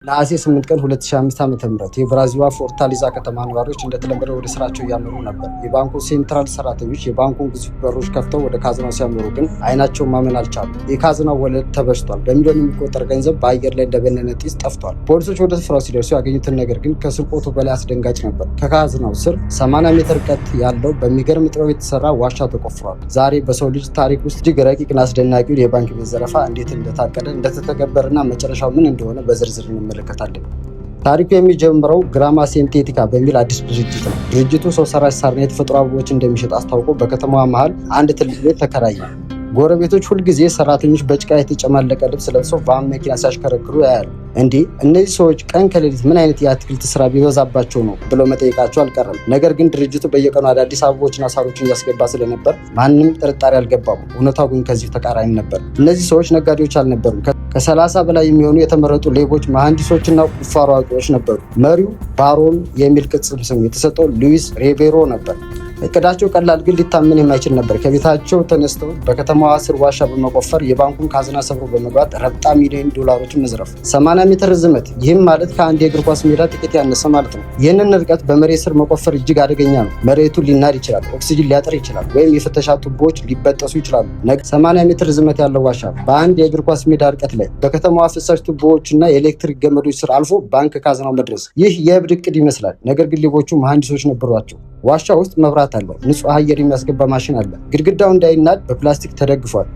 ነሐሴ 8 ቀን 2005 ዓ.ም የብራዚሏ ፎርታሊዛ ከተማ ነዋሪዎች እንደተለመደው ወደ ስራቸው እያመሩ ነበር። የባንኩ ሴንትራል ሰራተኞች የባንኩን ግዙፍ በሮች ከፍተው ወደ ካዝናው ሲያመሩ ግን አይናቸውን ማመን አልቻሉም። የካዝናው ወለል ተበስቷል። በሚሊዮን የሚቆጠር ገንዘብ በአየር ላይ እንደበነነ ጢስ ጠፍቷል። ፖሊሶች ወደ ስፍራው ሲደርሱ ያገኙትን ነገር ግን ከስርቆቱ በላይ አስደንጋጭ ነበር። ከካዝናው ስር 80 ሜትር ርቀት ያለው በሚገርም ጥበብ የተሰራ ዋሻ ተቆፍሯል። ዛሬ በሰው ልጅ ታሪክ ውስጥ እጅግ ረቂቅና አስደናቂውን የባንክ ቤት ዘረፋ እንዴት እንደታቀደ እንደተተገበረና መጨረሻው ምን እንደሆነ በዝርዝር እንመለከታለን። ታሪኩ የሚጀምረው ግራማ ሴንቴቲካ በሚል አዲስ ድርጅት ነው። ድርጅቱ ሰው ሰራሽ ሳርና የተፈጥሮ አበቦች እንደሚሸጥ አስታውቆ በከተማዋ መሃል አንድ ትልቅ ቤት ተከራየ። ጎረቤቶች ሁልጊዜ ሰራተኞች በጭቃ የተጨማለቀ ልብስ ለብሰው ቫን መኪና ሲያሽከረክሩ ያያሉ። እንዲህ እነዚህ ሰዎች ቀን ከሌሊት ምን አይነት የአትክልት ስራ ቢበዛባቸው ነው ብለው መጠየቃቸው አልቀረም። ነገር ግን ድርጅቱ በየቀኑ አዳዲስ አበቦችና ሳሮችን እያስገባ ስለነበር ማንም ጥርጣሬ አልገባም። እውነታው ግን ከዚህ ተቃራኒ ነበር። እነዚህ ሰዎች ነጋዴዎች አልነበሩም። ከ30 በላይ የሚሆኑ የተመረጡ ሌቦች፣ መሐንዲሶችና ቁፋሮ አዋቂዎች ነበሩ። መሪው ባሮን የሚል ቅጽል ስም የተሰጠው ሉዊስ ሬቤሮ ነበር። እቅዳቸው ቀላል ግን ሊታመን የማይችል ነበር። ከቤታቸው ተነስተው በከተማዋ ስር ዋሻ በመቆፈር የባንኩን ካዝና ሰብሮ በመግባት ረብጣ ሚሊዮን ዶላሮችን መዝረፍ። 80 ሜትር ርዝመት፣ ይህም ማለት ከአንድ የእግር ኳስ ሜዳ ጥቂት ያነሰ ማለት ነው። ይህንን ርቀት በመሬት ስር መቆፈር እጅግ አደገኛ ነው። መሬቱ ሊናድ ይችላል፣ ኦክሲጅን ሊያጥር ይችላል፣ ወይም የፍተሻ ቱቦዎች ሊበጠሱ ይችላሉ። 80 ሜትር ርዝመት ያለው ዋሻ በአንድ የእግር ኳስ ሜዳ ርቀት ላይ በከተማዋ ፍሳሽ ቱቦዎችና የኤሌክትሪክ ገመዶች ስር አልፎ ባንክ ካዝናው መድረስ፣ ይህ የእብድ እቅድ ይመስላል። ነገር ግን ሌቦቹ መሐንዲሶች ነበሯቸው። ዋሻ ውስጥ መብራት አለ፣ ንጹህ አየር የሚያስገባ ማሽን አለ፣ ግድግዳው እንዳይናድ በፕላስቲክ ተደግፏል።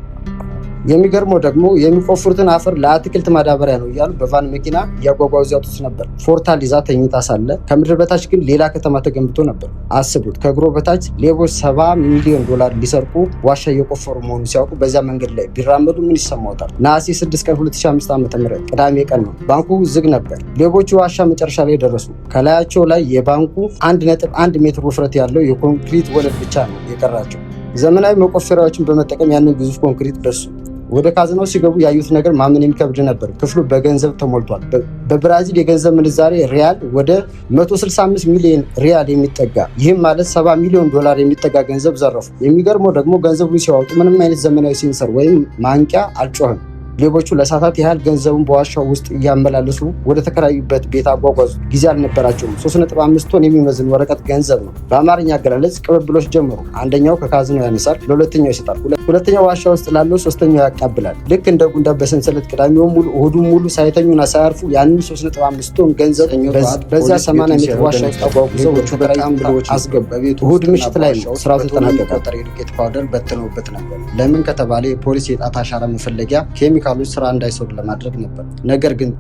የሚገርመው ደግሞ የሚቆፍሩትን አፈር ለአትክልት ማዳበሪያ ነው እያሉ በቫን መኪና እያጓጓዙ ያጡት ነበር። ፎርታሊዛ ተኝታ ሳለ ከምድር በታች ግን ሌላ ከተማ ተገንብቶ ነበር። አስቡት፣ ከእግሮ በታች ሌቦች 70 ሚሊዮን ዶላር ሊሰርቁ ዋሻ እየቆፈሩ መሆኑን ሲያውቁ በዚያ መንገድ ላይ ቢራመዱ ምን ይሰማዎታል? ነሐሴ 6 ቀን 2005 ዓ.ም ቅዳሜ ቀን ነው። ባንኩ ዝግ ነበር። ሌቦቹ ዋሻ መጨረሻ ላይ ደረሱ። ከላያቸው ላይ የባንኩ 1.1 ሜትር ውፍረት ያለው የኮንክሪት ወለል ብቻ ነው የቀራቸው። ዘመናዊ መቆፈሪያዎችን በመጠቀም ያንን ግዙፍ ኮንክሪት ደሱ። ወደ ካዝናው ሲገቡ ያዩት ነገር ማመን የሚከብድ ነበር። ክፍሉ በገንዘብ ተሞልቷል። በብራዚል የገንዘብ ምንዛሬ ሪያል ወደ 165 ሚሊዮን ሪያል የሚጠጋ፣ ይህም ማለት 70 ሚሊዮን ዶላር የሚጠጋ ገንዘብ ዘረፉ። የሚገርመው ደግሞ ገንዘቡን ሲያወጡ ምንም አይነት ዘመናዊ ሴንሰር ወይም ማንቂያ አልጮህም። ሌቦቹ ለሰዓታት ያህል ገንዘቡን በዋሻው ውስጥ እያመላለሱ ወደ ተከራዩበት ቤት አጓጓዙ። ጊዜ አልነበራቸውም። 3.5 ቶን የሚመዝን ወረቀት ገንዘብ ነው። በአማርኛ አገላለጽ ቅብብሎች ጀመሩ። አንደኛው ከካዝናው ያነሳል፣ ለሁለተኛው ይሰጣል። ሁለተኛው ዋሻ ውስጥ ላለው ሶስተኛው ያቃብላል። ልክ እንደ ጉንዳን በሰንሰለት ቅዳሜውን ሙሉ እሁዱን ሙሉ ሳይተኙና ሳያርፉ ያንን 3.5 ቶን ገንዘብ በዚያ 80 ሜትር ዋሻ ውስጥ አጓጉዘው ወደ ተከራዩበት አስገቡ። እሁድ ምሽት ላይ ነው ስራው ተጠናቀቀ። የዱቄት ፓውደር በትነውበት ነበር። ለምን ከተባለ የፖሊስ የጣት አሻራ መፈለጊያ ኬሚካሎች ስራ እንዳይሰሩ ለማድረግ ነበር። ነገር ግን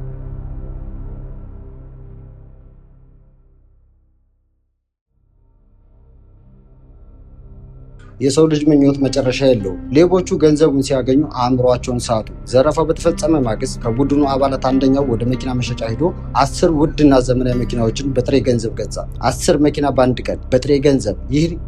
የሰው ልጅ ምኞት መጨረሻ የለውም። ሌቦቹ ገንዘቡን ሲያገኙ አእምሯቸውን ሳቱ። ዘረፋው በተፈጸመ ማግስት ከቡድኑ አባላት አንደኛው ወደ መኪና መሸጫ ሄዶ 10 ውድና ዘመናዊ መኪናዎችን በጥሬ ገንዘብ ገዛ። 10 መኪና በአንድ ቀን በጥሬ ገንዘብ።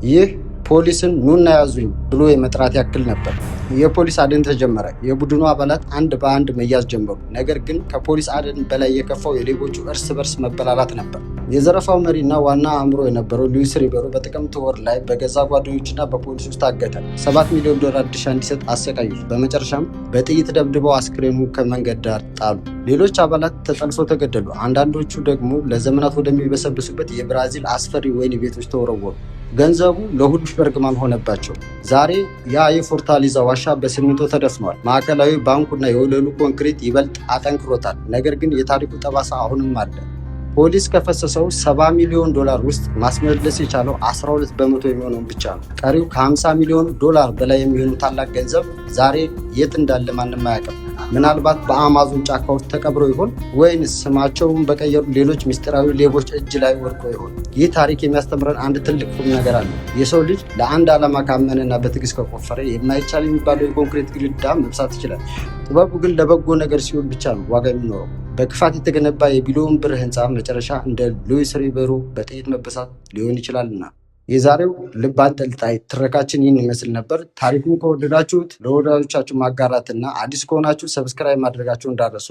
ይህ ፖሊስን ኑና ያዙኝ ብሎ የመጥራት ያክል ነበር። የፖሊስ አደን ተጀመረ። የቡድኑ አባላት አንድ በአንድ መያዝ ጀመሩ። ነገር ግን ከፖሊስ አደን በላይ የከፋው የሌቦቹ እርስ በርስ መበላላት ነበር። የዘረፋው መሪና ዋና አእምሮ የነበረው ሉዊስ ሬቤሮ በጥቅምት ወር ላይ በገዛ ጓደኞችና በፖሊሶች ታገተ። 7 ሚሊዮን ዶላር ድርሻ እንዲሰጥ አሰቃዩት። በመጨረሻም በጥይት ደብድበው አስክሬኑ ከመንገድ ዳር ጣሉ። ሌሎች አባላት ተጠልፈው ተገደሉ። አንዳንዶቹ ደግሞ ለዘመናት ወደሚበሰብሱበት የብራዚል አስፈሪ ወህኒ ቤቶች ተወረወሩ። ገንዘቡ ለሁሉ በርግማን ሆነባቸው። ዛሬ ያ የፎርታሊዛ ዋሻ በሲሚንቶ ተደፍኗል። ማዕከላዊ ባንኩና የወለሉ ኮንክሪት ይበልጥ አጠንክሮታል። ነገር ግን የታሪኩ ጠባሳ አሁንም አለ። ፖሊስ ከፈሰሰው 70 ሚሊዮን ዶላር ውስጥ ማስመለስ የቻለው 12 በመቶ የሚሆነውን ብቻ ነው። ቀሪው ከ50 ሚሊዮን ዶላር በላይ የሚሆኑ ታላቅ ገንዘብ ዛሬ የት እንዳለ ማንም አያውቅም። ምናልባት በአማዞን ጫካ ውስጥ ተቀብረው ይሆን? ወይንስ ስማቸውን በቀየሩ ሌሎች ምስጢራዊ ሌቦች እጅ ላይ ወድቆ ይሆን? ይህ ታሪክ የሚያስተምረን አንድ ትልቅ ቁም ነገር አለ። የሰው ልጅ ለአንድ ዓላማ ካመነና በትዕግስት ከቆፈረ የማይቻል የሚባለው የኮንክሪት ግድግዳ መብሳት ይችላል። ጥበቡ ግን ለበጎ ነገር ሲሆን ብቻ ነው ዋጋ የሚኖረው። በክፋት የተገነባ የቢሊዮን ብር ህንፃ መጨረሻ እንደ ሉዊስ ሬቤሮ በጥይት መበሳት ሊሆን ይችላልና። የዛሬው ልብ አንጠልጣይ ትረካችን ይህን ይመስል ነበር። ታሪኩን ከወደዳችሁት ለወዳጆቻችሁ ማጋራትና አዲስ ከሆናችሁ ሰብስክራይብ ማድረጋችሁን እንዳትረሱ።